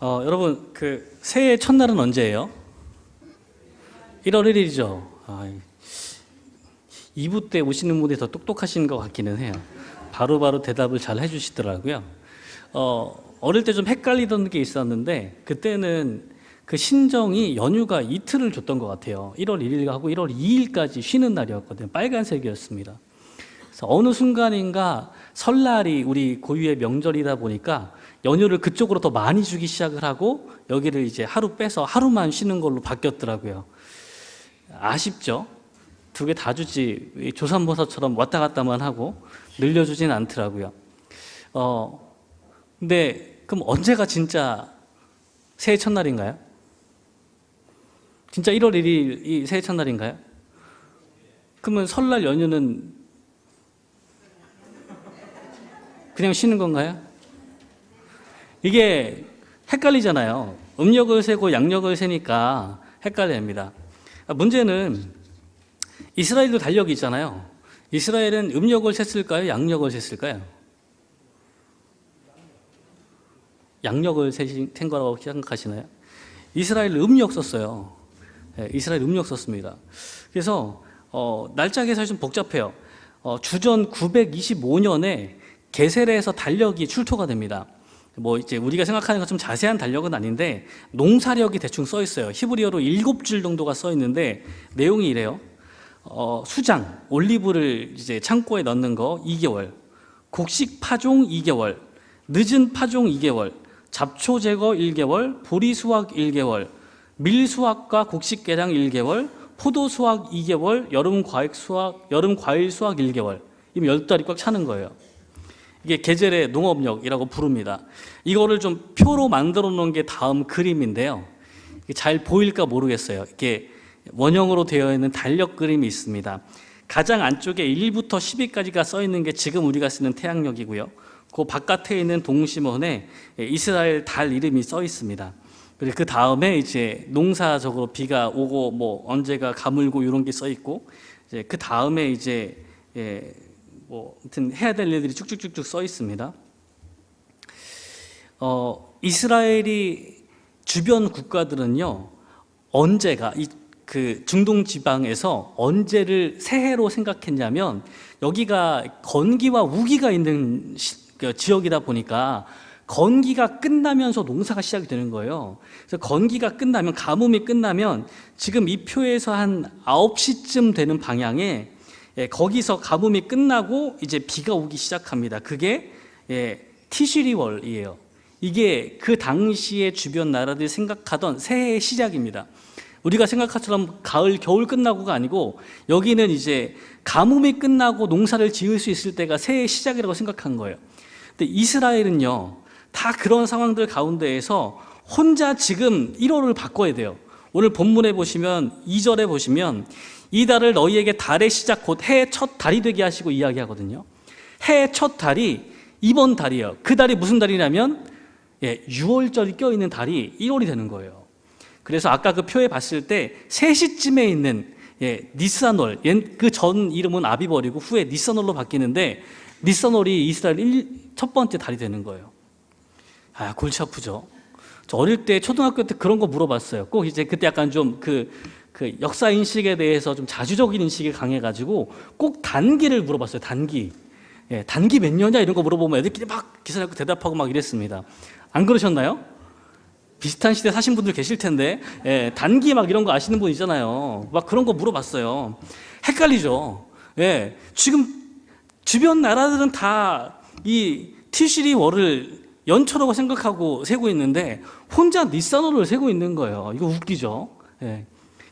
여러분, 그 새해 첫날은 언제예요? 1월 1일이죠. 2부 때 오시는 분이 더 똑똑하신 것 같기는 해요. 바로바로 대답을 잘 해주시더라고요. 어릴 때 좀 헷갈리던 게 있었는데, 그때는 그 신정이 연휴가 이틀을 줬던 것 같아요. 1월 1일하고 1월 2일까지 쉬는 날이었거든요. 빨간색이었습니다. 그래서 어느 순간인가 설날이 우리 고유의 명절이다 보니까 연휴를 그쪽으로 더 많이 주기 시작을 하고, 여기를 이제 하루 빼서 하루만 쉬는 걸로 바뀌었더라고요. 아쉽죠? 두 개 다 주지, 조삼모사처럼 왔다 갔다만 하고 늘려주진 않더라고요. 근데 그럼 언제가 진짜 새해 첫날인가요? 진짜 1월 1일이 새해 첫날인가요? 그러면 설날 연휴는 그냥 쉬는 건가요? 이게 헷갈리잖아요. 음력을 세고 양력을 세니까 헷갈립니다. 문제는 이스라엘도 달력이 있잖아요. 이스라엘은 음력을 셌을까요? 양력을 셌을까요? 양력을 센 거라고 생각하시나요? 이스라엘 음력 썼어요. 이스라엘 음력 썼습니다. 그래서 날짜가 사실 좀 복잡해요. 주전 925년에 게셀에서 달력이 출토가 됩니다. 뭐 이제 우리가 생각하는 것좀 자세한 달력은 아닌데 농사력이 대충 써 있어요. 히브리어로 7줄 정도가 써 있는데 내용이 이래요. 수장, 올리브를 이제 창고에 넣는 거 2개월, 곡식 파종 2개월, 늦은 파종 2개월, 잡초 제거 1개월, 보리 수확 1개월, 밀 수확과 곡식 개량 1개월, 포도 수확 2개월, 여름 과일 수확 1개월. 이면 10달이 꽉 차는 거예요. 이게 게젤의 농업력이라고 부릅니다. 이거를 좀 표로 만들어 놓은 게 다음 그림인데요. 잘 보일까 모르겠어요. 이게 원형으로 되어 있는 달력 그림이 있습니다. 가장 안쪽에 1부터 10위까지가 써 있는 게 지금 우리가 쓰는 태양력이고요. 그 바깥에 있는 동심원에 이스라엘 달 이름이 써 있습니다. 그리고 그 다음에 이제 농사적으로 비가 오고 뭐 언제가 가물고 이런 게 써 있고, 이제 그 다음에 이제 뭐 아무튼 해야 될 일들이 쭉쭉쭉쭉 써 있습니다. 이스라엘이 주변 국가들은요, 언제가 그 중동 지방에서 언제를 새해로 생각했냐면, 여기가 건기와 우기가 있는 지역이다 보니까 건기가 끝나면서 농사가 시작이 되는 거예요. 그래서 건기가 끝나면, 가뭄이 끝나면 지금 이 표에서 한 9시쯤 되는 방향에 거기서 가뭄이 끝나고 이제 비가 오기 시작합니다. 그게 티슈리월이에요. 이게 그 당시에 주변 나라들이 생각하던 새해의 시작입니다. 우리가 생각한 것처럼 가을, 겨울 끝나고가 아니고, 여기는 이제 가뭄이 끝나고 농사를 지을 수 있을 때가 새해의 시작이라고 생각한 거예요. 근데 이스라엘은요, 다 그런 상황들 가운데에서 혼자 지금 1월을 바꿔야 돼요. 오늘 본문에 보시면 2절에 보시면 이 달을 너희에게 달의 시작 곧 해의 첫 달이 되게 하시고 이야기하거든요. 해의 첫 달이 이번 달이에요. 그 달이 무슨 달이냐면 6월절이 껴있는 달이 1월이 되는 거예요. 그래서 아까 그 표에 봤을 때 3시쯤에 있는 니산월, 그 전 이름은 아비벌이고 후에 니산월로 바뀌는데, 니산월이 이스라엘 첫 번째 달이 되는 거예요. 골치 아프죠. 저 어릴 때 초등학교 때 그런 거 물어봤어요. 꼭 이제 그때 약간 좀 그 역사 인식에 대해서 좀 자주적인 인식이 강해가지고 꼭 단기를 물어봤어요. 단기. 단기 몇 년이야 이런 거 물어보면 애들끼리 막 기사 잡고 대답하고 막 이랬습니다. 안 그러셨나요? 비슷한 시대 사신 분들 계실 텐데, 단기 막 이런 거 아시는 분 있잖아요. 막 그런 거 물어봤어요. 헷갈리죠. 지금 주변 나라들은 다 이 티슈리 월을 연초라고 생각하고 세고 있는데 혼자 니산월을 세고 있는 거예요. 이거 웃기죠.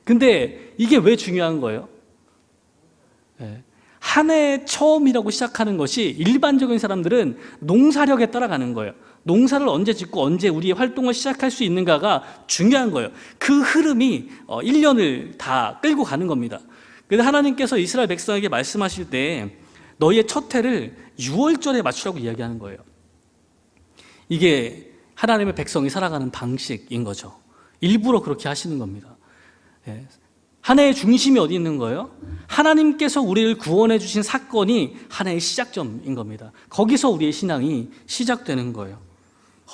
근데 이게 왜 중요한 거예요? 한 해 처음이라고 시작하는 것이 일반적인 사람들은 농사력에 따라가는 거예요. 농사를 언제 짓고 언제 우리의 활동을 시작할 수 있는가가 중요한 거예요. 그 흐름이 1년을 다 끌고 가는 겁니다. 그래서 하나님께서 이스라엘 백성에게 말씀하실 때 너희의 첫 해를 6월절에 맞추라고 이야기하는 거예요. 이게 하나님의 백성이 살아가는 방식인 거죠. 일부러 그렇게 하시는 겁니다. 한 해의 중심이 어디 있는 거예요? 하나님께서 우리를 구원해 주신 사건이 한 해의 시작점인 겁니다. 거기서 우리의 신앙이 시작되는 거예요.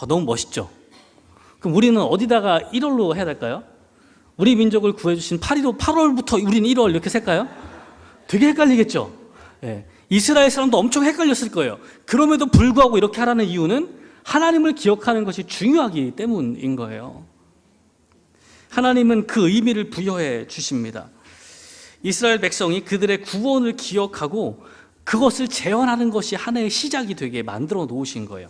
너무 멋있죠? 그럼 우리는 어디다가 1월로 해야 될까요? 우리 민족을 구해주신 8월부터 우리는 1월 이렇게 셀까요? 되게 헷갈리겠죠? 예. 이스라엘 사람도 엄청 헷갈렸을 거예요. 그럼에도 불구하고 이렇게 하라는 이유는 하나님을 기억하는 것이 중요하기 때문인 거예요. 하나님은 그 의미를 부여해 주십니다. 이스라엘 백성이 그들의 구원을 기억하고 그것을 재현하는 것이 하나의 시작이 되게 만들어 놓으신 거예요.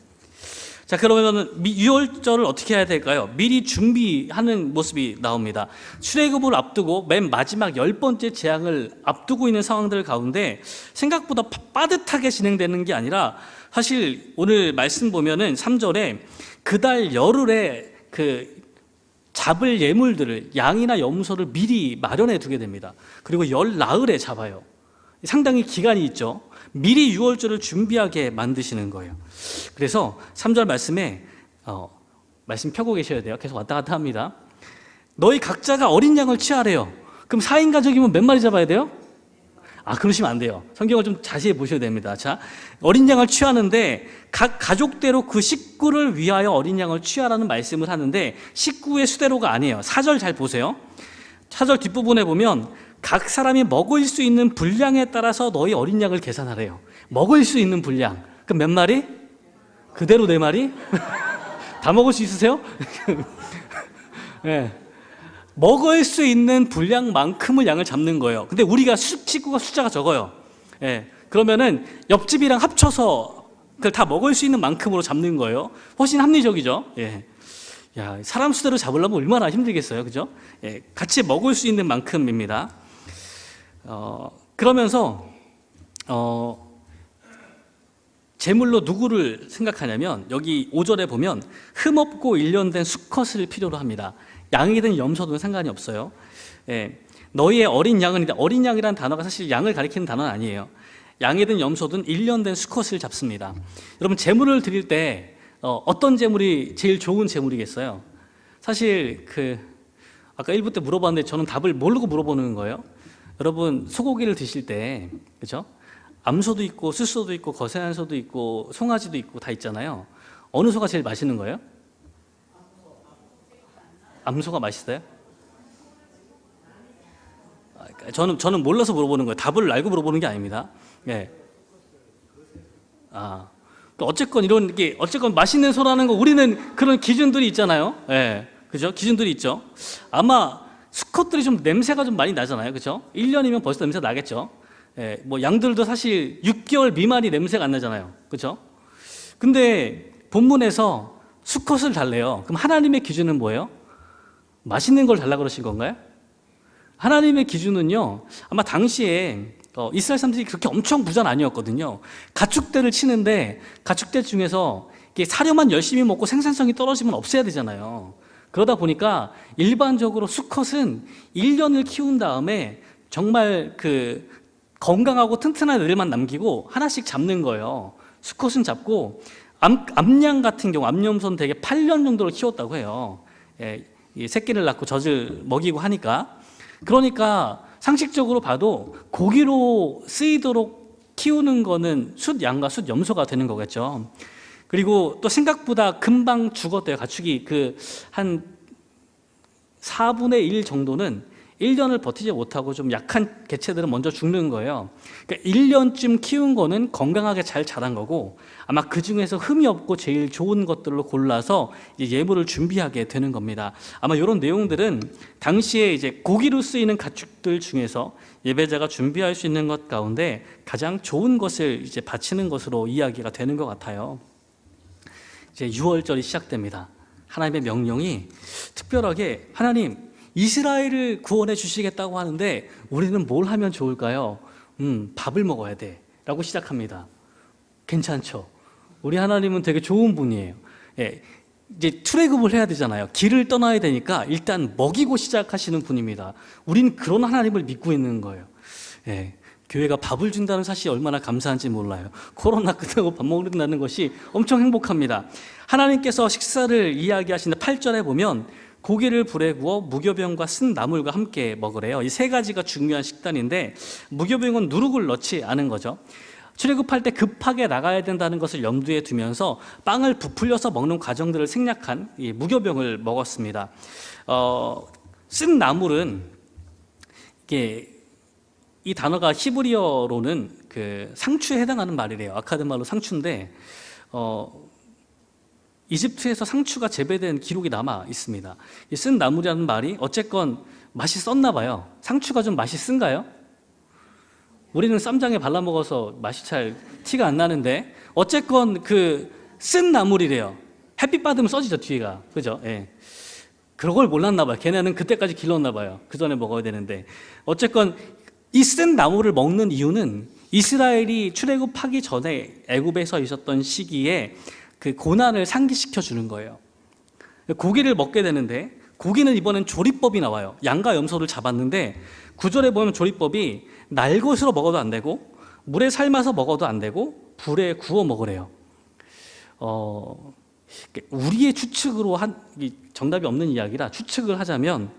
자, 그러면 유월절을 어떻게 해야 될까요? 미리 준비하는 모습이 나옵니다. 출애굽을 앞두고 맨 마지막 10번째 재앙을 앞두고 있는 상황들 가운데 생각보다 빠듯하게 진행되는 게 아니라, 사실 오늘 말씀 보면은 3절에 그달 열흘에 그 잡을 예물들을, 양이나 염소를 미리 마련해 두게 됩니다. 그리고 열 나흘에 잡아요. 상당히 기간이 있죠. 미리 유월절을 준비하게 만드시는 거예요. 그래서 3절 말씀에 말씀 펴고 계셔야 돼요. 계속 왔다 갔다 합니다. 너희 각자가 어린 양을 취하래요. 그럼 4인 가족이면 몇 마리 잡아야 돼요? 그러시면 안 돼요. 성경을 좀 자세히 보셔야 됩니다. 자, 어린 양을 취하는데 각 가족대로 그 식구를 위하여 어린 양을 취하라는 말씀을 하는데, 식구의 수대로가 아니에요. 4절 잘 보세요. 4절 뒷부분에 보면 각 사람이 먹을 수 있는 분량에 따라서 너희 어린 양을 계산하래요. 먹을 수 있는 분량. 그럼 몇 마리? 그대로 4마리? 다 먹을 수 있으세요? 네. 먹을 수 있는 분량만큼을 양을 잡는 거예요. 근데 우리가 식구가 숫자가 적어요. 예. 그러면은 옆집이랑 합쳐서 그걸 다 먹을 수 있는 만큼으로 잡는 거예요. 훨씬 합리적이죠. 예. 야, 사람 수대로 잡으려면 얼마나 힘들겠어요. 그죠? 예. 같이 먹을 수 있는 만큼입니다. 그러면서 제물로 누구를 생각하냐면, 여기 5절에 보면 흠없고 일련된 수컷을 필요로 합니다. 양이든 염소든 상관이 없어요. 예, 너희의 어린 양은, 어린 양이라는 단어가 사실 양을 가리키는 단어는 아니에요. 양이든 염소든 일련된 수컷을 잡습니다. 여러분, 제물을 드릴 때 어떤 제물이 제일 좋은 제물이겠어요? 사실 아까 1부 때 물어봤는데 저는 답을 모르고 물어보는 거예요. 여러분, 소고기를 드실 때, 그렇죠? 암소도 있고 숫소도 있고 거세한 소도 있고 송아지도 있고 다 있잖아요. 어느 소가 제일 맛있는 거예요? 암소가 맛있어요? 저는 몰라서 물어보는 거예요. 답을 알고 물어보는 게 아닙니다. 예. 어쨌건 이런 게, 어쨌건 맛있는 소라는 거, 우리는 그런 기준들이 있잖아요. 예. 그죠? 기준들이 있죠. 아마 수컷들이 좀 냄새가 좀 많이 나잖아요. 그죠? 1년이면 벌써 냄새 나겠죠. 예. 뭐 양들도 사실 6개월 미만이 냄새가 안 나잖아요. 그죠? 근데 본문에서 수컷을 달래요. 그럼 하나님의 기준은 뭐예요? 맛있는 걸 달라고 그러신 건가요? 하나님의 기준은요, 아마 당시에 이스라엘 사람들이 그렇게 엄청 부자는 아니었거든요. 가축대를 치는데 가축대 중에서 사료만 열심히 먹고 생산성이 떨어지면 없애야 되잖아요. 그러다 보니까 일반적으로 수컷은 1년을 키운 다음에 정말 건강하고 튼튼한 애들만 남기고 하나씩 잡는 거예요. 수컷은 잡고 암양 같은 경우, 암염소는 대개 8년 정도를 키웠다고 해요. 예, 새끼를 낳고 젖을 먹이고 하니까. 그러니까 상식적으로 봐도 고기로 쓰이도록 키우는 거는 숫양과 숫염소가 되는 거겠죠. 그리고 또 생각보다 금방 죽었대요. 가축이 한 4분의 1 정도는 1년을 버티지 못하고 좀 약한 개체들은 먼저 죽는 거예요. 그러니까 1년쯤 키운 거는 건강하게 잘 자란 거고, 아마 그 중에서 흠이 없고 제일 좋은 것들로 골라서 예물을 준비하게 되는 겁니다. 아마 이런 내용들은 당시에 이제 고기로 쓰이는 가축들 중에서 예배자가 준비할 수 있는 것 가운데 가장 좋은 것을 이제 바치는 것으로 이야기가 되는 것 같아요. 이제 유월절이 시작됩니다. 하나님의 명령이 특별하게, 하나님 이스라엘을 구원해 주시겠다고 하는데 우리는 뭘 하면 좋을까요? 밥을 먹어야 돼 라고 시작합니다. 괜찮죠? 우리 하나님은 되게 좋은 분이에요. 예, 이제 출애굽을 해야 되잖아요. 길을 떠나야 되니까 일단 먹이고 시작하시는 분입니다. 우린 그런 하나님을 믿고 있는 거예요. 예, 교회가 밥을 준다는 사실이 얼마나 감사한지 몰라요. 코로나 끝나고 밥 먹는다는 것이 엄청 행복합니다. 하나님께서 식사를 이야기하시는 8절에 보면 고기를 불에 구워 무교병과 쓴 나물과 함께 먹으래요. 이 세 가지가 중요한 식단인데, 무교병은 누룩을 넣지 않은 거죠. 출애굽할 때 급하게 나가야 된다는 것을 염두에 두면서 빵을 부풀려서 먹는 과정들을 생략한 무교병을 먹었습니다. 쓴 나물은 이게 이 단어가 히브리어로는 그 상추에 해당하는 말이래요. 아카드 말로 상추인데 이집트에서 상추가 재배된 기록이 남아 있습니다. 이 쓴 나물이라는 말이 어쨌건 맛이 썼나 봐요. 상추가 좀 맛이 쓴가요? 우리는 쌈장에 발라 먹어서 맛이 잘 티가 안 나는데 어쨌건 그 쓴 나물이래요. 햇빛 받으면 써지죠, 뒤에가. 그죠? 예. 그런 걸 몰랐나 봐요. 걔네는 그때까지 길렀나 봐요. 그 전에 먹어야 되는데. 어쨌건 이 쓴 나물을 먹는 이유는 이스라엘이 출애굽하기 전에 애굽에서 있었던 시기에 그 고난을 상기시켜 주는 거예요. 고기를 먹게 되는데 고기는 이번엔 조리법이 나와요. 양과 염소를 잡았는데 9절에 보면 조리법이 날것으로 먹어도 안 되고 물에 삶아서 먹어도 안 되고 불에 구워 먹으래요. 우리의 추측으로 한 정답이 없는 이야기라 추측을 하자면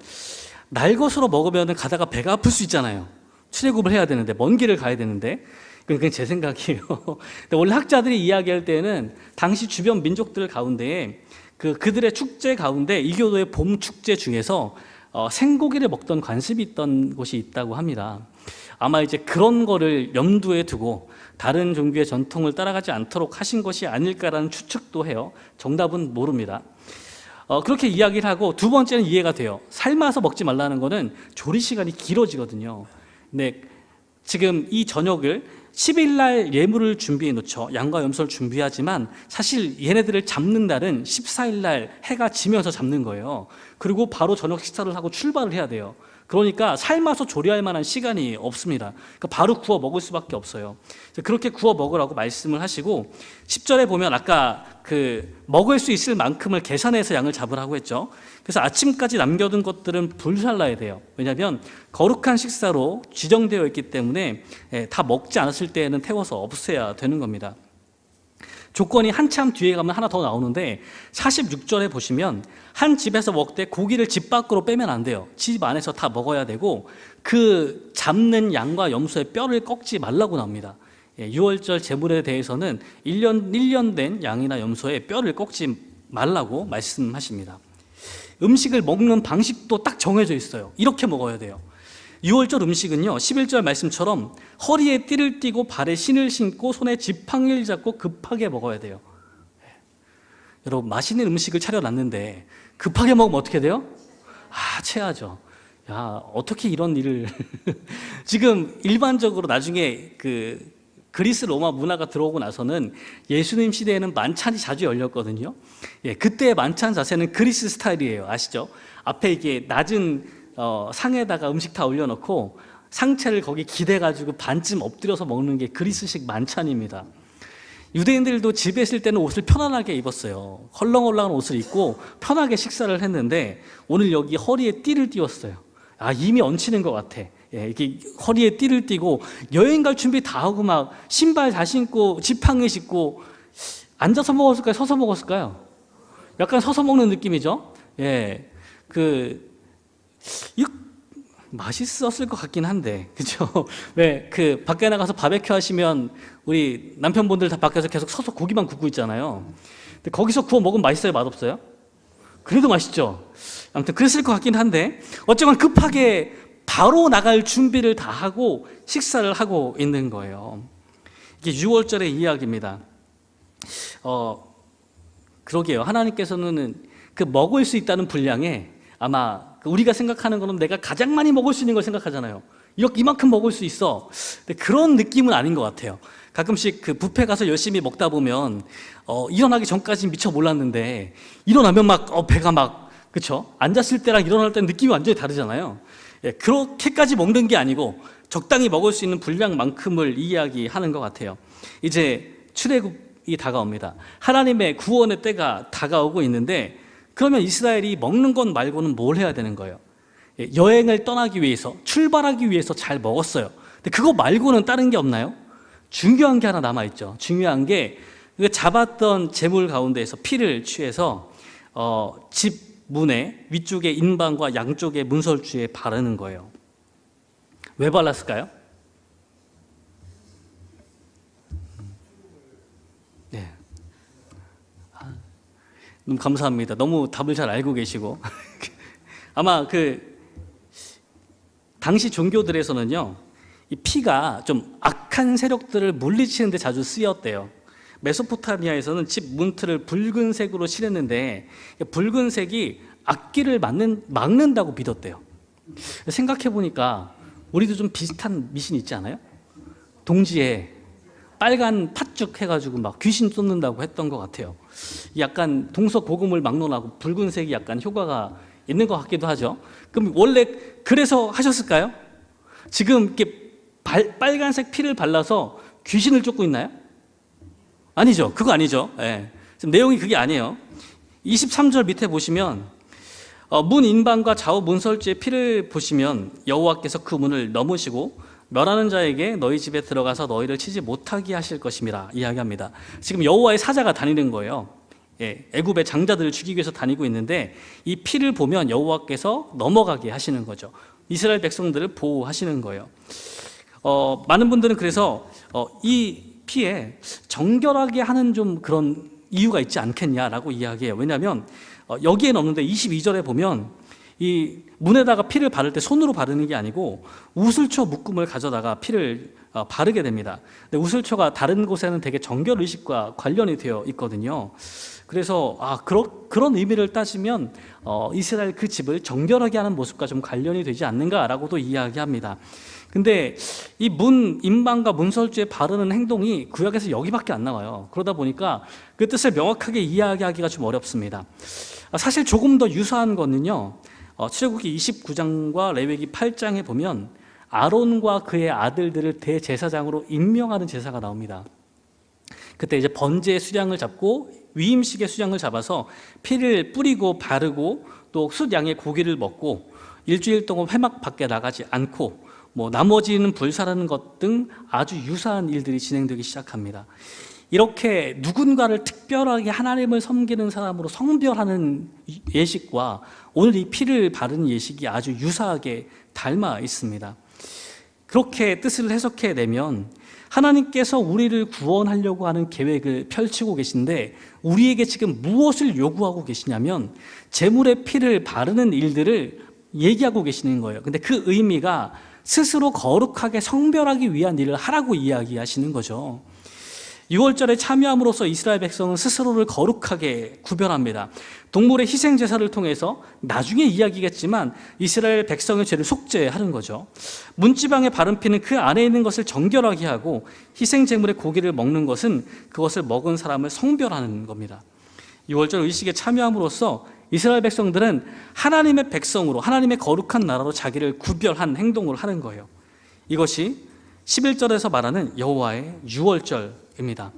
날것으로 먹으면 가다가 배가 아플 수 있잖아요. 출애굽을 해야 되는데 먼 길을 가야 되는데 그건 제 생각이에요. 근데 원래 학자들이 이야기할 때는 당시 주변 민족들 가운데 그들의 축제 가운데 이교도의 봄 축제 중에서 생고기를 먹던 관습이 있던 곳이 있다고 합니다. 아마 이제 그런 거를 염두에 두고 다른 종교의 전통을 따라가지 않도록 하신 것이 아닐까라는 추측도 해요. 정답은 모릅니다. 그렇게 이야기를 하고 두 번째는 이해가 돼요. 삶아서 먹지 말라는 거는 조리 시간이 길어지거든요. 네, 지금 이 저녁을 10일 날 예물을 준비해 놓죠. 양과 염소를 준비하지만 사실 얘네들을 잡는 날은 14일 날 해가 지면서 잡는 거예요. 그리고 바로 저녁 식사를 하고 출발을 해야 돼요. 그러니까 삶아서 조리할 만한 시간이 없습니다. 그러니까 바로 구워 먹을 수밖에 없어요. 그렇게 구워 먹으라고 말씀을 하시고 10절에 보면 아까 먹을 수 있을 만큼을 계산해서 양을 잡으라고 했죠. 그래서 아침까지 남겨둔 것들은 불살라야 돼요. 왜냐하면 거룩한 식사로 지정되어 있기 때문에 다 먹지 않았을 때에는 태워서 없애야 되는 겁니다. 조건이 한참 뒤에 가면 하나 더 나오는데 46절에 보시면 한 집에서 먹되 고기를 집 밖으로 빼면 안 돼요. 집 안에서 다 먹어야 되고 그 잡는 양과 염소의 뼈를 꺾지 말라고 나옵니다. 6월절 제물에 대해서는 1년 된 양이나 염소의 뼈를 꺾지 말라고 말씀하십니다. 음식을 먹는 방식도 딱 정해져 있어요. 이렇게 먹어야 돼요. 6월절 음식은요 11절 말씀처럼 허리에 띠를 띠고 발에 신을 신고 손에 지팡이를 잡고 급하게 먹어야 돼요. 여러분 맛있는 음식을 차려놨는데 급하게 먹으면 어떻게 돼요? 체하죠. 야 어떻게 이런 일을 지금 일반적으로 나중에 그리스 로마 문화가 들어오고 나서는 예수님 시대에는 만찬이 자주 열렸거든요. 그때의 만찬 자세는 그리스 스타일이에요. 아시죠? 앞에 이게 낮은 상에다가 음식 다 올려놓고 상체를 거기 기대가지고 반쯤 엎드려서 먹는 게 그리스식 만찬입니다. 유대인들도 집에 있을 때는 옷을 편안하게 입었어요. 헐렁헐렁한 옷을 입고 편하게 식사를 했는데 오늘 여기 허리에 띠를 띄웠어요. 이미 얹히는 것 같아. 이렇게 허리에 띠를 띠고 여행 갈 준비 다 하고 막 신발 다 신고 지팡이 신고 앉아서 먹었을까요? 서서 먹었을까요? 약간 서서 먹는 느낌이죠. 이거 맛있었을 것 같긴 한데, 그죠? 왜 밖에 나가서 바베큐 하시면 우리 남편분들 다 밖에서 계속 서서 고기만 굽고 있잖아요. 근데 거기서 구워 먹으면 맛있어요, 맛없어요? 그래도 맛있죠. 아무튼 그랬을 것 같긴 한데 어쨌건 급하게 바로 나갈 준비를 다 하고 식사를 하고 있는 거예요. 이게 6월절의 이야기입니다. 그러게요. 하나님께서는 먹을 수 있다는 분량에 아마 우리가 생각하는 거는 내가 가장 많이 먹을 수 있는 걸 생각하잖아요. 이만큼 먹을 수 있어. 근데 그런 느낌은 아닌 것 같아요. 가끔씩 뷔페 가서 열심히 먹다 보면 일어나기 전까지 미처 몰랐는데 일어나면 막 배가 막 그렇죠? 앉았을 때랑 일어날 때는 느낌이 완전히 다르잖아요. 그렇게까지 먹는 게 아니고 적당히 먹을 수 있는 분량만큼을 이야기하는 것 같아요. 이제 출애굽이 다가옵니다. 하나님의 구원의 때가 다가오고 있는데 그러면 이스라엘이 먹는 것 말고는 뭘 해야 되는 거예요? 여행을 떠나기 위해서, 출발하기 위해서 잘 먹었어요. 근데 그거 말고는 다른 게 없나요? 중요한 게 하나 남아있죠. 중요한 게 잡았던 재물 가운데에서 피를 취해서 집 문의 위쪽에 인방과 양쪽의 문설주에 바르는 거예요. 왜 발랐을까요? 너무 감사합니다. 너무 답을 잘 알고 계시고 아마 당시 종교들에서는요, 이 피가 좀 악한 세력들을 물리치는 데 자주 쓰였대요. 메소포타미아에서는 집 문틀을 붉은색으로 칠했는데 붉은색이 악기를 막는다고 믿었대요. 생각해 보니까 우리도 좀 비슷한 미신 있지 않아요? 동지에 빨간 팥죽 해가지고 막 귀신 쫓는다고 했던 것 같아요. 약간 동서고금을 막론하고 붉은색이 약간 효과가 있는 것 같기도 하죠. 그럼 원래 그래서 하셨을까요? 지금 이렇게 빨간색 피를 발라서 귀신을 쫓고 있나요? 아니죠. 그거 아니죠. 예. 지금 내용이 그게 아니에요. 23절 밑에 보시면 문 인방과 좌우 문설주의 피를 보시면 여호와께서 그 문을 넘으시고 멸하는 자에게 너희 집에 들어가서 너희를 치지 못하게 하실 것임이라 이야기합니다. 지금 여호와의 사자가 다니는 거예요. 예, 애굽의 장자들을 죽이기 위해서 다니고 있는데 이 피를 보면 여호와께서 넘어가게 하시는 거죠. 이스라엘 백성들을 보호하시는 거예요. 많은 분들은 그래서 이 피에 정결하게 하는 좀 그런 이유가 있지 않겠냐라고 이야기해요. 왜냐하면 여기에는 없는데 22절에 보면 이 문에다가 피를 바를 때 손으로 바르는 게 아니고 우슬초 묶음을 가져다가 피를 바르게 됩니다. 근데 우슬초가 다른 곳에는 되게 정결 의식과 관련이 되어 있거든요. 그래서 그런 의미를 따지면 이스라엘 그 집을 정결하게 하는 모습과 좀 관련이 되지 않는가라고도 이야기합니다. 근데 이 문 인방과 문설주에 바르는 행동이 구약에서 여기밖에 안 나와요. 그러다 보니까 그 뜻을 명확하게 이야기하기가 좀 어렵습니다. 사실 조금 더 유사한 거는요, 출애굽기 29장과 레위기 8장에 보면 아론과 그의 아들들을 대제사장으로 임명하는 제사가 나옵니다. 그때 이제 번제의 수량을 잡고 위임식의 수량을 잡아서 피를 뿌리고 바르고 또 숫양의 고기를 먹고 일주일 동안 회막 밖에 나가지 않고 나머지는 불사르는 것 등 아주 유사한 일들이 진행되기 시작합니다. 이렇게 누군가를 특별하게 하나님을 섬기는 사람으로 성별하는 예식과 오늘 이 피를 바르는 예식이 아주 유사하게 닮아 있습니다. 그렇게 뜻을 해석해내면 하나님께서 우리를 구원하려고 하는 계획을 펼치고 계신데 우리에게 지금 무엇을 요구하고 계시냐면 제물의 피를 바르는 일들을 얘기하고 계시는 거예요. 근데 그 의미가 스스로 거룩하게 성별하기 위한 일을 하라고 이야기하시는 거죠. 6월절에 참여함으로써 이스라엘 백성은 스스로를 거룩하게 구별합니다. 동물의 희생 제사를 통해서 나중에 이야기겠지만 이스라엘 백성의 죄를 속죄하는 거죠. 문지방에 바른 피는 그 안에 있는 것을 정결하게 하고 희생 제물의 고기를 먹는 것은 그것을 먹은 사람을 성별하는 겁니다. 6월절 의식에 참여함으로써 이스라엘 백성들은 하나님의 백성으로 하나님의 거룩한 나라로 자기를 구별한 행동을 하는 거예요. 이것이 11절에서 말하는 여호와의 유월절입니다.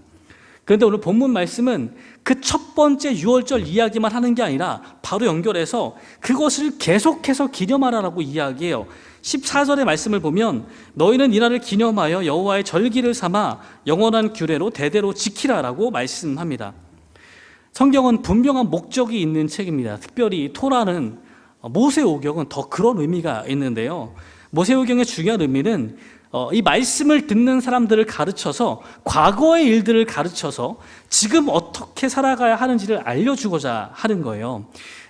그런데 오늘 본문 말씀은 그 첫 번째 유월절 이야기만 하는 게 아니라 바로 연결해서 그것을 계속해서 기념하라라고 이야기해요. 14절의 말씀을 보면 너희는 이 날을 기념하여 여호와의 절기를 삼아 영원한 규례로 대대로 지키라라고 말씀합니다. 성경은 분명한 목적이 있는 책입니다. 특별히 토라는 모세오경은 더 그런 의미가 있는데요. 모세오경의 중요한 의미는 이 말씀을 듣는 사람들을 가르쳐서 과거의 일들을 가르쳐서 지금 어떻게 살아가야 하는지를 알려주고자 하는 거예요.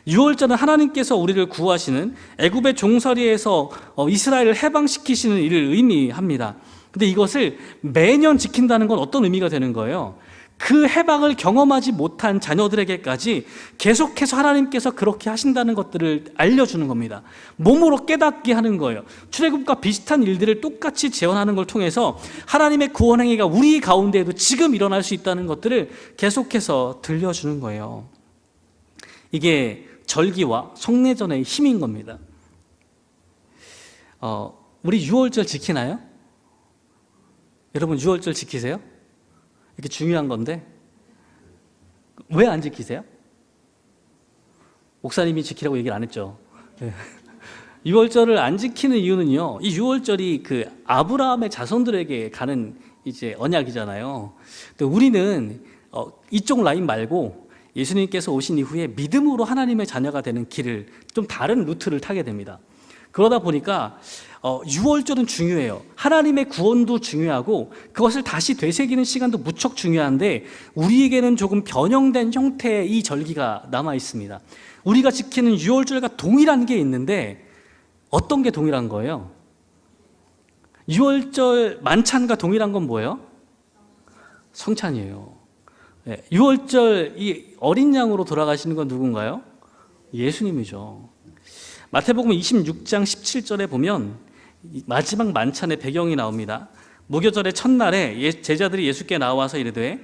유월절은 하나님께서 우리를 구하시는 애굽의 종살이에서 이스라엘을 해방시키시는 일을 의미합니다. 근데 이것을 매년 지킨다는 건 어떤 의미가 되는 거예요? 그 해방을 경험하지 못한 자녀들에게까지 계속해서 하나님께서 그렇게 하신다는 것들을 알려주는 겁니다. 몸으로 깨닫게 하는 거예요. 출애굽과 비슷한 일들을 똑같이 재현하는 걸 통해서 하나님의 구원 행위가 우리 가운데에도 지금 일어날 수 있다는 것들을 계속해서 들려주는 거예요. 이게 절기와 성례전의 힘인 겁니다. 우리 유월절 지키나요? 여러분 유월절 지키세요? 이렇게 중요한 건데 왜 안 지키세요? 목사님이 지키라고 얘기를 안 했죠. 유월절을 안 지키는 이유는요, 이 유월절이 그 아브라함의 자손들에게 가는 이제 언약이잖아요. 근데 우리는 이쪽 라인 말고 예수님께서 오신 이후에 믿음으로 하나님의 자녀가 되는 길을 좀 다른 루트를 타게 됩니다. 그러다 보니까 유월절은 중요해요. 하나님의 구원도 중요하고 그것을 다시 되새기는 시간도 무척 중요한데 우리에게는 조금 변형된 형태의 이 절기가 남아 있습니다. 우리가 지키는 유월절과 동일한 게 있는데 어떤 게 동일한 거예요? 유월절 만찬과 동일한 건 뭐예요? 성찬이에요. 네, 유월절 이 어린 양으로 돌아가시는 건 누군가요? 예수님이죠. 마태복음 26장 17절에 보면 마지막 만찬의 배경이 나옵니다. 무교절의 첫날에 제자들이 예수께 나와서 이르되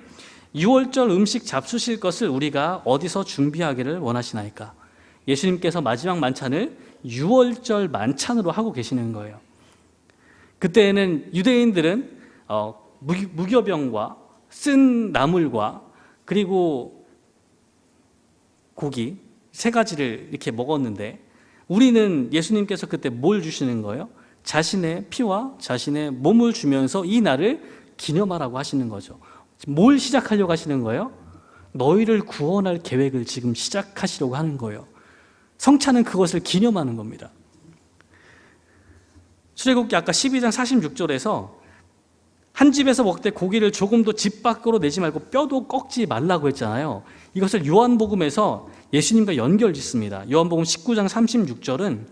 유월절 음식 잡수실 것을 우리가 어디서 준비하기를 원하시나이까. 예수님께서 마지막 만찬을 유월절 만찬으로 하고 계시는 거예요. 그때에는 유대인들은 무교병과 쓴 나물과 그리고 고기 세 가지를 이렇게 먹었는데 우리는 예수님께서 그때 뭘 주시는 거예요? 자신의 피와 자신의 몸을 주면서 이 날을 기념하라고 하시는 거죠. 뭘 시작하려고 하시는 거예요? 너희를 구원할 계획을 지금 시작하시려고 하는 거예요. 성찬은 그것을 기념하는 겁니다. 출애굽기 아까 12장 46절에서 한 집에서 먹되 고기를 조금도 집 밖으로 내지 말고 뼈도 꺾지 말라고 했잖아요. 이것을 요한복음에서 예수님과 연결 짓습니다. 요한복음 19장 36절은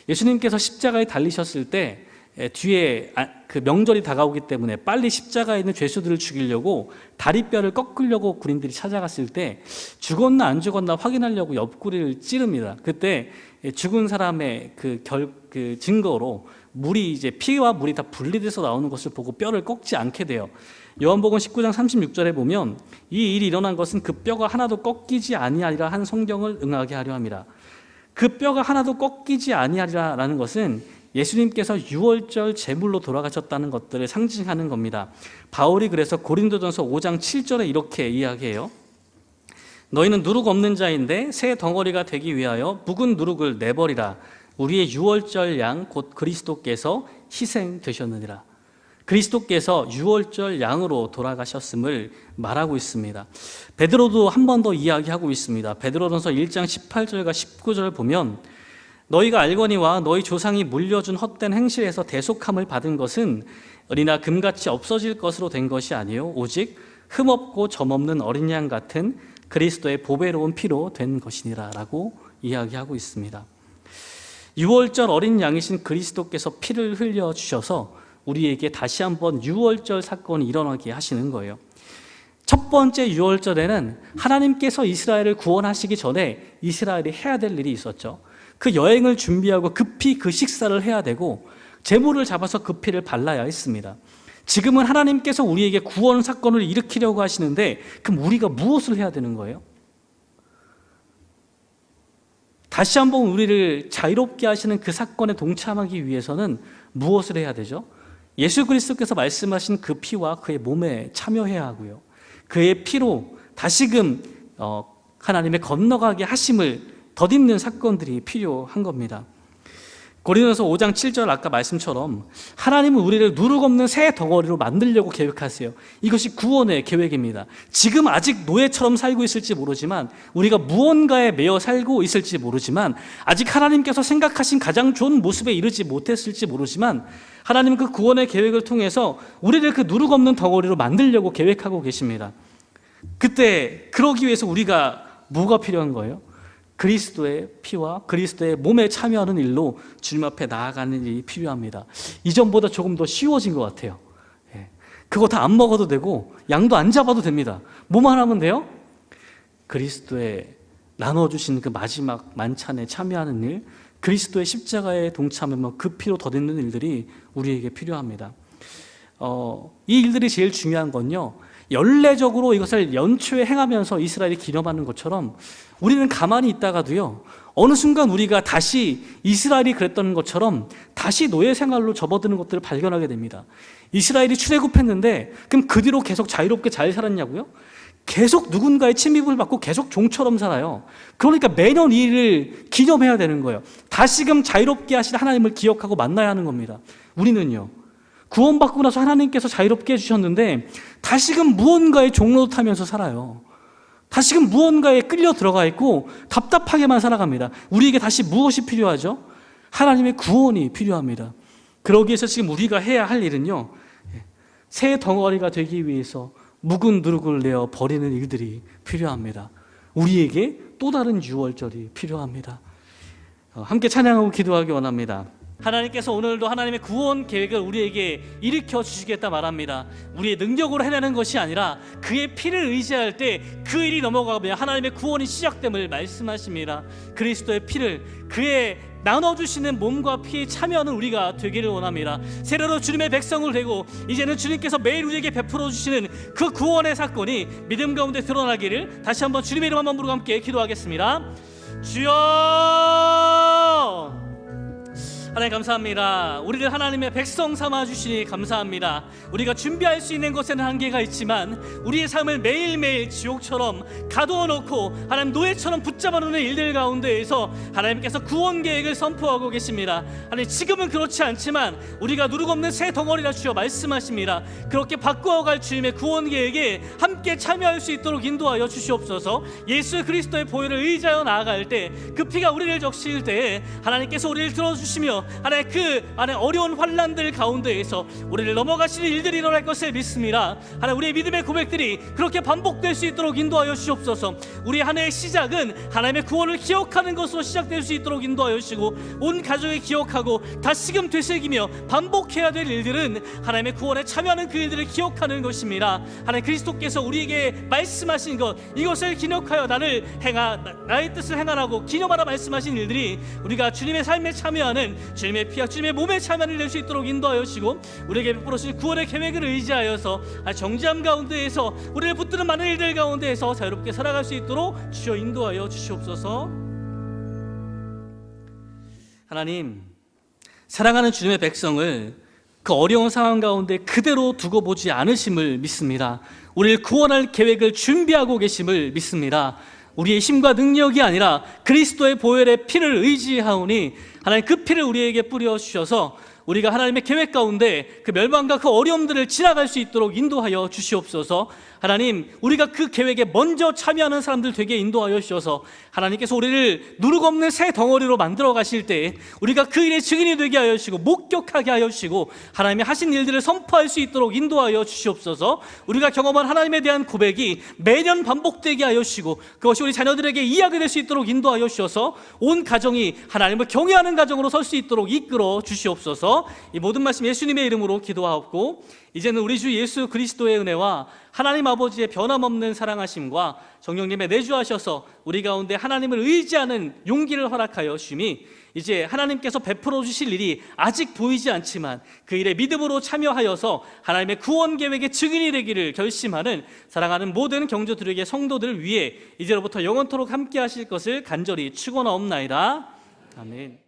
예수님께서 십자가에 달리셨을 때 뒤에 그 명절이 다가오기 때문에 빨리 십자가에 있는 죄수들을 죽이려고 다리뼈를 꺾으려고 군인들이 찾아갔을 때 죽었나 안 죽었나 확인하려고 옆구리를 찌릅니다. 그때 죽은 사람의 그 증거로 물이 이제 피와 물이 다 분리돼서 나오는 것을 보고 뼈를 꺾지 않게 돼요. 요한복음 19장 36절에 보면 이 일이 일어난 것은 그 뼈가 하나도 꺾이지 아니하리라 한 성경을 응하게 하려 함이라. 그 뼈가 하나도 꺾이지 아니하리라라는 것은 예수님께서 유월절 제물로 돌아가셨다는 것들을 상징하는 겁니다. 바울이 그래서 고린도전서 5장 7절에 이렇게 이야기해요. 너희는 누룩 없는 자인데 새 덩어리가 되기 위하여 묵은 누룩을 내버리라. 우리의 유월절 양 곧 그리스도께서 희생되셨느니라. 그리스도께서 유월절 양으로 돌아가셨음을 말하고 있습니다. 베드로도 한 번 더 이야기하고 있습니다. 베드로전서 1장 18절과 19절 보면 너희가 알거니와 너희 조상이 물려준 헛된 행실에서 대속함을 받은 것은 은이나 금같이 없어질 것으로 된 것이 아니요 오직 흠없고 점없는 어린 양 같은 그리스도의 보배로운 피로 된 것이니라 라고 이야기하고 있습니다. 유월절 어린 양이신 그리스도께서 피를 흘려주셔서 우리에게 다시 한번 유월절 사건이 일어나게 하시는 거예요. 첫 번째 유월절에는 하나님께서 이스라엘을 구원하시기 전에 이스라엘이 해야 될 일이 있었죠. 그 여행을 준비하고 급히 그 식사를 해야 되고 제물을 잡아서 그 피를 발라야 했습니다. 지금은 하나님께서 우리에게 구원 사건을 일으키려고 하시는데 그럼 우리가 무엇을 해야 되는 거예요? 다시 한번 우리를 자유롭게 하시는 그 사건에 동참하기 위해서는 무엇을 해야 되죠? 예수 그리스도께서 말씀하신 그 피와 그의 몸에 참여해야 하고요. 그의 피로 다시금 하나님의 건너가게 하심을 덧입는 사건들이 필요한 겁니다. 고린도서 5장 7절 아까 말씀처럼 하나님은 우리를 누룩 없는 새 덩어리로 만들려고 계획하세요. 이것이 구원의 계획입니다. 지금 아직 노예처럼 살고 있을지 모르지만 우리가 무언가에 매여 살고 있을지 모르지만 아직 하나님께서 생각하신 가장 좋은 모습에 이르지 못했을지 모르지만 하나님은 그 구원의 계획을 통해서 우리를 그 누룩 없는 덩어리로 만들려고 계획하고 계십니다. 그때 그러기 위해서 우리가 뭐가 필요한 거예요? 그리스도의 피와 그리스도의 몸에 참여하는 일로 주님 앞에 나아가는 일이 필요합니다. 이전보다 조금 더 쉬워진 것 같아요. 그거 다 안 먹어도 되고 양도 안 잡아도 됩니다. 뭐만 하면 돼요? 그리스도의 나눠주신 그 마지막 만찬에 참여하는 일, 그리스도의 십자가에 동참하며 그 피로 덧입는 일들이 우리에게 필요합니다. 이 일들이 제일 중요한 건요, 연례적으로 이것을 연초에 행하면서 이스라엘이 기념하는 것처럼 우리는 가만히 있다가도요, 어느 순간 우리가 다시 이스라엘이 그랬던 것처럼 다시 노예 생활로 접어드는 것들을 발견하게 됩니다. 이스라엘이 출애굽했는데 그럼 그 뒤로 계속 자유롭게 잘 살았냐고요? 계속 누군가의 침입을 받고 계속 종처럼 살아요. 그러니까 매년 이 일을 기념해야 되는 거예요. 다시금 자유롭게 하실 하나님을 기억하고 만나야 하는 겁니다. 우리는요, 구원받고 나서 하나님께서 자유롭게 해주셨는데 다시금 무언가의 종노릇하면서 살아요. 다시금 무언가에 끌려 들어가 있고 답답하게만 살아갑니다. 우리에게 다시 무엇이 필요하죠? 하나님의 구원이 필요합니다. 그러기 위해서 지금 우리가 해야 할 일은요, 새 덩어리가 되기 위해서 묵은 누룩을 내어 버리는 일들이 필요합니다. 우리에게 또 다른 유월절이 필요합니다. 함께 찬양하고 기도하기 원합니다. 하나님께서 오늘도 하나님의 구원 계획을 우리에게 일으켜 주시겠다 말합니다. 우리의 능력으로 해내는 것이 아니라 그의 피를 의지할 때 그 일이 넘어가면 하나님의 구원이 시작됨을 말씀하십니다. 그리스도의 피를, 그의 나눠주시는 몸과 피에 참여하는 우리가 되기를 원합니다. 세례로 주님의 백성을 되고 이제는 주님께서 매일 우리에게 베풀어 주시는 그 구원의 사건이 믿음 가운데 드러나기를 다시 한번 주님의 이름 한번 부르고 함께 기도하겠습니다. 주여, 하나님 감사합니다. 우리를 하나님의 백성 삼아 주시니 감사합니다. 우리가 준비할 수 있는 것에는 한계가 있지만 우리의 삶을 매일매일 지옥처럼 가두어 놓고 하나님 노예처럼 붙잡아 놓는 일들 가운데에서 하나님께서 구원 계획을 선포하고 계십니다. 하나님 지금은 그렇지 않지만 우리가 누룩 없는 새 덩어리라 주여 말씀하십니다. 그렇게 바꾸어갈 주님의 구원 계획에 함께 참여할 수 있도록 인도하여 주시옵소서. 예수 그리스도의 보혈을 의지하여 나아갈 때 그 피가 우리를 적실 때에 하나님께서 우리를 들어주시며 하나님 그 어려운 환난들 가운데에서 우리를 넘어가시는 일들이 일어날 것을 믿습니다. 하나님 우리의 믿음의 고백들이 그렇게 반복될 수 있도록 인도하여 주시옵소서. 우리 한 해의 시작은 하나님의 구원을 기억하는 것으로 시작될 수 있도록 인도하여 주시고 온 가족이 기억하고 다시금 되새기며 반복해야 될 일들은 하나님의 구원에 참여하는 그 일들을 기억하는 것입니다. 하나님 그리스도께서 우리에게 말씀하신 것, 이것을 기억하여 나의 뜻을 행하라고 기념하라 말씀하신 일들이 우리가 주님의 삶에 참여하는 주님의 피와 주님의 몸에 참여를 낼 수 있도록 인도하여 주시고 우리에게 베풀어 주신 구원의 계획을 의지하여서 정죄함 가운데에서 우리를 붙드는 많은 일들 가운데에서 자유롭게 살아갈 수 있도록 주여 인도하여 주시옵소서. 하나님, 사랑하는 주님의 백성을 그 어려운 상황 가운데 그대로 두고 보지 않으심을 믿습니다. 우리를 구원할 계획을 준비하고 계심을 믿습니다. 우리의 힘과 능력이 아니라 그리스도의 보혈의 피를 의지하오니 하나님 그 피를 우리에게 뿌려 주셔서 우리가 하나님의 계획 가운데 그 멸망과 그 어려움들을 지나갈 수 있도록 인도하여 주시옵소서. 하나님, 우리가 그 계획에 먼저 참여하는 사람들 되게 인도하여 주셔서 하나님께서 우리를 누룩 없는 새 덩어리로 만들어 가실 때 우리가 그 일의 증인이 되게 하여 주시고 목격하게 하여 주시고 하나님이 하신 일들을 선포할 수 있도록 인도하여 주시옵소서. 우리가 경험한 하나님에 대한 고백이 매년 반복되게 하여 주시고 그것이 우리 자녀들에게 이야기 될 수 있도록 인도하여 주셔서 온 가정이 하나님을 경외하는 가정으로 설 수 있도록 이끌어 주시옵소서. 이 모든 말씀 예수님의 이름으로 기도하옵고 이제는 우리 주 예수 그리스도의 은혜와 하나님 아버지의 변함없는 사랑하심과 성령님의 내주하셔서 우리 가운데 하나님을 의지하는 용기를 허락하여 주심이 이제 하나님께서 베풀어 주실 일이 아직 보이지 않지만 그 일에 믿음으로 참여하여서 하나님의 구원 계획의 증인이 되기를 결심하는 사랑하는 모든 경조들에게 성도들을 위해 이제로부터 영원토록 함께 하실 것을 간절히 축원하옵나이다. 아멘.